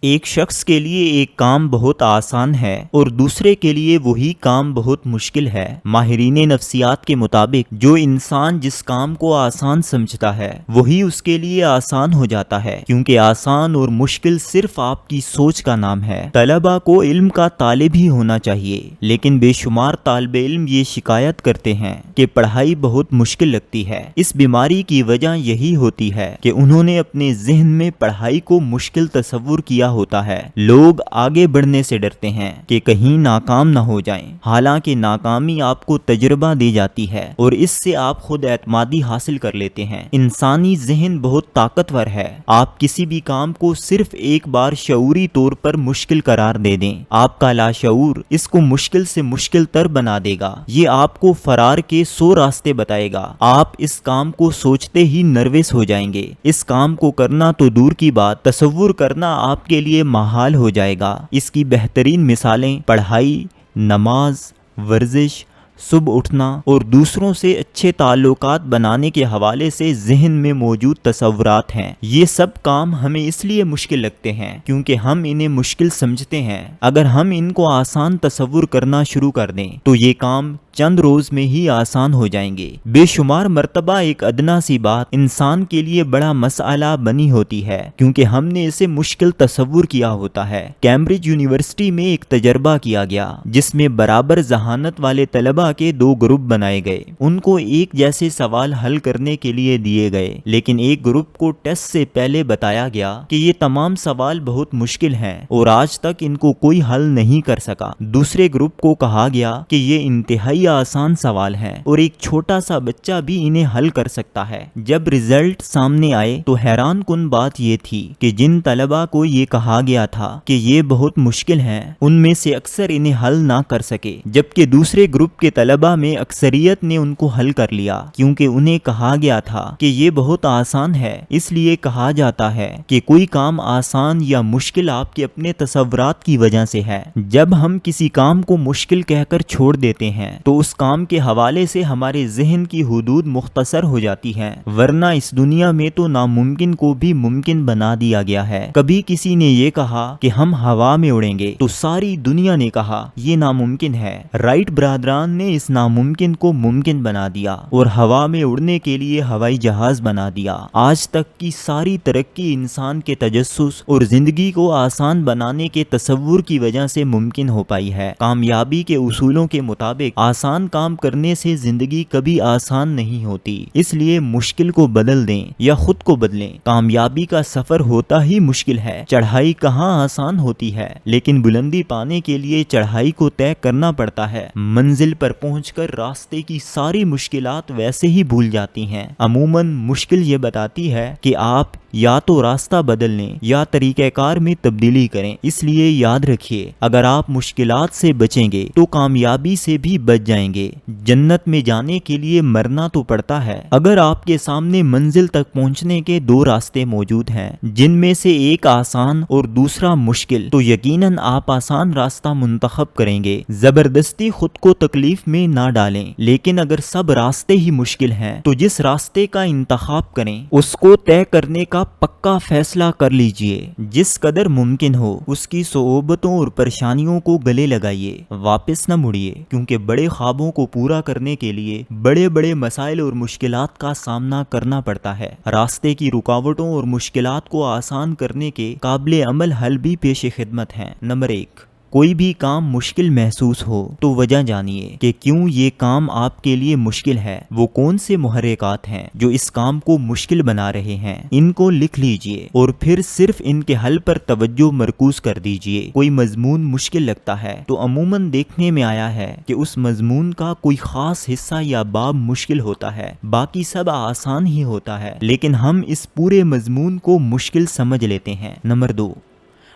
ایک شخص کے لیے ایک کام بہت آسان ہے اور دوسرے کے لیے وہی کام بہت مشکل ہے۔ ماہرین نفسیات کے مطابق جو انسان جس کام کو آسان سمجھتا ہے وہی اس کے لیے آسان ہو جاتا ہے، کیونکہ آسان اور مشکل صرف آپ کی سوچ کا نام ہے۔ طلباء کو علم کا طالب ہی ہونا چاہیے، لیکن بے شمار طالب علم یہ شکایت کرتے ہیں کہ پڑھائی بہت مشکل لگتی ہے۔ اس بیماری کی وجہ یہی ہوتی ہے کہ انہوں نے اپنے ذہن میں پڑھائی کو مشکل تصور کیا ہوتا ہے۔ لوگ آگے بڑھنے سے ڈرتے ہیں کہ کہیں ناکام نہ ہو جائیں، حالانکہ ناکامی آپ کو تجربہ دی جاتی ہے اور اس سے آپ خود اعتمادی حاصل کر لیتے ہیں۔ انسانی ذہن بہت طاقتور ہے۔ آپ کسی بھی کام کو صرف ایک بار شعوری طور پر مشکل قرار دے دیں، آپ کا لاشعور اس کو مشکل سے مشکل تر بنا دے گا۔ یہ آپ کو فرار کے 100 راستے بتائے گا۔ آپ اس کام کو سوچتے ہی نروس ہو جائیں گے۔ اس کام کو کرنا تو دور کی بات، تصور کرنا آپ کے لیے محال ہو جائے گا۔ اس کی بہترین مثالیں پڑھائی، نماز، ورزش، صبح اٹھنا اور دوسروں سے اچھے تعلقات بنانے کے حوالے سے ذہن میں موجود تصورات ہیں۔ یہ سب کام ہمیں اس لیے مشکل لگتے ہیں کیونکہ ہم انہیں مشکل سمجھتے ہیں۔ اگر ہم ان کو آسان تصور کرنا شروع کر دیں تو یہ کام چند روز میں ہی آسان ہو جائیں گے۔ بے شمار مرتبہ ایک ادنا سی بات انسان کے لیے بڑا مسئلہ بنی ہوتی ہے کیونکہ ہم نے اسے مشکل تصور کیا ہوتا ہے۔ کیمبرج یونیورسٹی میں ایک تجربہ کیا گیا جس میں برابر ذہانت والے طلباء کے 2 گروپ بنائے گئے۔ ان کو ایک جیسے سوال حل کرنے کے لیے دیے گئے، لیکن ایک گروپ کو ٹیسٹ سے پہلے بتایا گیا کہ یہ تمام سوال بہت مشکل ہیں اور آج تک ان کو کوئی حل نہیں کر سکا۔ دوسرے گروپ کو کہا گیا کہ یہ انتہائی آسان سوال ہیں اور ایک چھوٹا سا بچہ بھی انہیں حل کر سکتا ہے۔ جب رزلٹ سامنے آئے تو حیران کن بات یہ تھی کہ جن طلباء کو یہ کہا گیا تھا کہ یہ بہت مشکل ہیں، ان میں سے اکثر انہیں حل نہ کر سکے، جبکہ دوسرے گروپ کے طلباء میں اکثریت نے ان کو حل کر لیا، کیونکہ انہیں کہا گیا تھا کہ یہ بہت آسان ہے۔ اس لیے کہا جاتا ہے کہ کوئی کام آسان یا مشکل آپ کے اپنے تصورات کی وجہ سے ہے۔ جب ہم کسی کام کو مشکل کہہ کر چھوڑ دیتے ہیں تو اس کام کے حوالے سے ہمارے ذہن کی حدود مختصر ہو جاتی ہیں، ورنہ اس دنیا میں تو ناممکن کو بھی ممکن بنا دیا گیا ہے۔ کبھی کسی نے یہ کہا کہ ہم ہوا میں اڑیں گے تو ساری دنیا نے کہا یہ ناممکن ہے۔ رائٹ برادران نے اس ناممکن کو ممکن بنا دیا اور ہوا میں اڑنے کے لیے ہوائی جہاز بنا دیا۔ آج تک کی ساری ترقی انسان کے تجسس اور زندگی کو آسان بنانے کے تصور کی وجہ سے ممکن ہو پائی ہے۔ کامیابی کے اصولوں کے مطابق آسان کام کرنے سے زندگی کبھی آسان نہیں ہوتی، اس لیے مشکل کو بدل دیں یا خود کو بدلیں۔ کامیابی کا سفر ہوتا ہی مشکل ہے۔ چڑھائی کہاں آسان ہوتی ہے، لیکن بلندی پانے کے لیے چڑھائی کو طے کرنا پڑتا ہے۔ منزل پر پہنچ کر راستے کی ساری مشکلات ویسے ہی بھول جاتی ہیں۔ عموماً مشکل یہ بتاتی ہے کہ آپ یا تو راستہ بدل لیں یا طریقہ کار میں تبدیلی کریں۔ اس لیے یاد رکھیے، اگر آپ مشکلات سے بچیں گے تو کامیابی سے بھی بچ جائیں گے۔ جنت میں جانے کے لیے مرنا تو پڑتا ہے۔ اگر آپ کے سامنے منزل تک پہنچنے کے 2 راستے موجود ہیں جن میں سے ایک آسان اور دوسرا مشکل، تو یقیناً آپ آسان راستہ منتخب کریں گے۔ زبردستی خود کو تکلیف میں نہ ڈالیں، لیکن اگر سب راستے ہی مشکل ہیں تو جس راستے کا انتخاب کریں اس کو طے کرنے کا پکا فیصلہ کر لیجئے۔ جس قدر ممکن ہو اس کی صعوبتوں اور پریشانیوں کو گلے لگائیے، واپس نہ مڑیے، کیونکہ بڑے خوابوں کو پورا کرنے کے لیے بڑے بڑے مسائل اور مشکلات کا سامنا کرنا پڑتا ہے۔ راستے کی رکاوٹوں اور مشکلات کو آسان کرنے کے قابل عمل حل بھی پیش خدمت ہیں۔ نمبر 1، کوئی بھی کام مشکل محسوس ہو تو وجہ جانیے کہ کیوں یہ کام آپ کے لیے مشکل ہے۔ وہ کون سے محرکات ہیں جو اس کام کو مشکل بنا رہے ہیں، ان کو لکھ لیجئے اور پھر صرف ان کے حل پر توجہ مرکوز کر دیجئے۔ کوئی مضمون مشکل لگتا ہے تو عموماً دیکھنے میں آیا ہے کہ اس مضمون کا کوئی خاص حصہ یا باب مشکل ہوتا ہے، باقی سب آسان ہی ہوتا ہے، لیکن ہم اس پورے مضمون کو مشکل سمجھ لیتے ہیں۔ نمبر 2،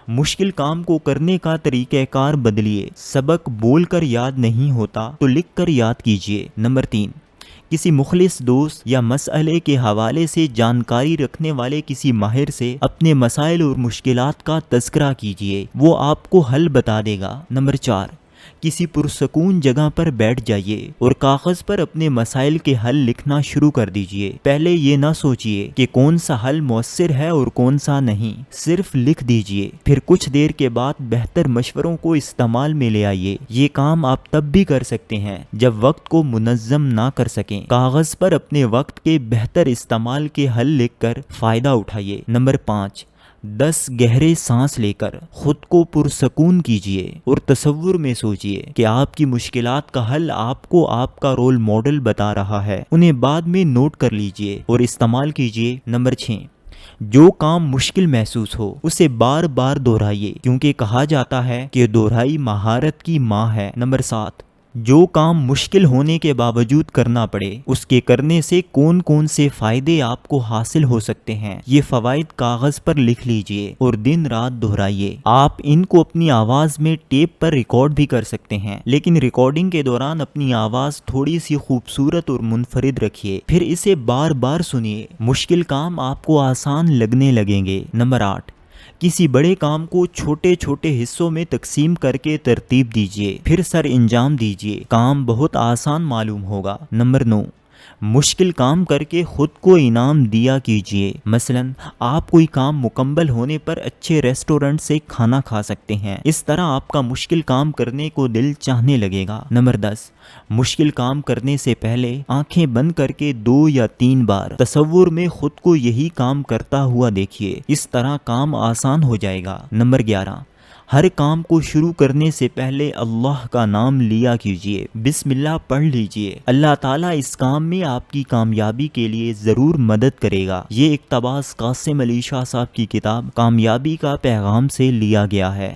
مشکل کام کو کرنے کا طریقہ کار بدلیے۔ سبق بول کر یاد نہیں ہوتا تو لکھ کر یاد کیجیے۔ نمبر 3، کسی مخلص دوست یا مسئلے کے حوالے سے جانکاری رکھنے والے کسی ماہر سے اپنے مسائل اور مشکلات کا تذکرہ کیجیے، وہ آپ کو حل بتا دے گا۔ نمبر 4، کسی پرسکون جگہ پر بیٹھ جائیے اور کاغذ پر اپنے مسائل کے حل لکھنا شروع کر دیجئے۔ پہلے یہ نہ سوچئے کہ کون سا حل مؤثر ہے اور کون سا نہیں، صرف لکھ دیجئے۔ پھر کچھ دیر کے بعد بہتر مشوروں کو استعمال میں لے آئیے۔ یہ کام آپ تب بھی کر سکتے ہیں جب وقت کو منظم نہ کر سکیں۔ کاغذ پر اپنے وقت کے بہتر استعمال کے حل لکھ کر فائدہ اٹھائیے۔ نمبر 5، 10 گہرے سانس لے کر خود کو پرسکون کیجئے اور تصور میں سوچئے کہ آپ کی مشکلات کا حل آپ کو آپ کا رول ماڈل بتا رہا ہے۔ انہیں بعد میں نوٹ کر لیجئے اور استعمال کیجئے۔ نمبر 6، جو کام مشکل محسوس ہو اسے بار بار دہرائیے، کیونکہ کہا جاتا ہے کہ دہرائی مہارت کی ماں ہے۔ نمبر 7، جو کام مشکل ہونے کے باوجود کرنا پڑے اس کے کرنے سے کون کون سے فائدے آپ کو حاصل ہو سکتے ہیں، یہ فوائد کاغذ پر لکھ لیجئے اور دن رات دہرائیے۔ آپ ان کو اپنی آواز میں ٹیپ پر ریکارڈ بھی کر سکتے ہیں، لیکن ریکارڈنگ کے دوران اپنی آواز تھوڑی سی خوبصورت اور منفرد رکھیے، پھر اسے بار بار سنیے۔ مشکل کام آپ کو آسان لگنے لگیں گے۔ نمبر 8، کسی بڑے کام کو چھوٹے چھوٹے حصوں میں تقسیم کر کے ترتیب دیجئے، پھر سر انجام دیجئے۔ کام بہت آسان معلوم ہوگا۔ نمبر 9، مشکل کام کر کے خود کو انعام دیا کیجئے۔ مثلا آپ کوئی کام مکمل ہونے پر اچھے ریسٹورنٹ سے کھانا کھا سکتے ہیں، اس طرح آپ کا مشکل کام کرنے کو دل چاہنے لگے گا۔ نمبر 10، مشکل کام کرنے سے پہلے آنکھیں بند کر کے 2 یا 3 بار تصور میں خود کو یہی کام کرتا ہوا دیکھیے، اس طرح کام آسان ہو جائے گا۔ نمبر 11، ہر کام کو شروع کرنے سے پہلے اللہ کا نام لیا کیجئے، بسم اللہ پڑھ لیجئے۔ اللہ تعالیٰ اس کام میں آپ کی کامیابی کے لیے ضرور مدد کرے گا۔ یہ اقتباس قاسم علی شاہ صاحب کی کتاب کامیابی کا پیغام سے لیا گیا ہے۔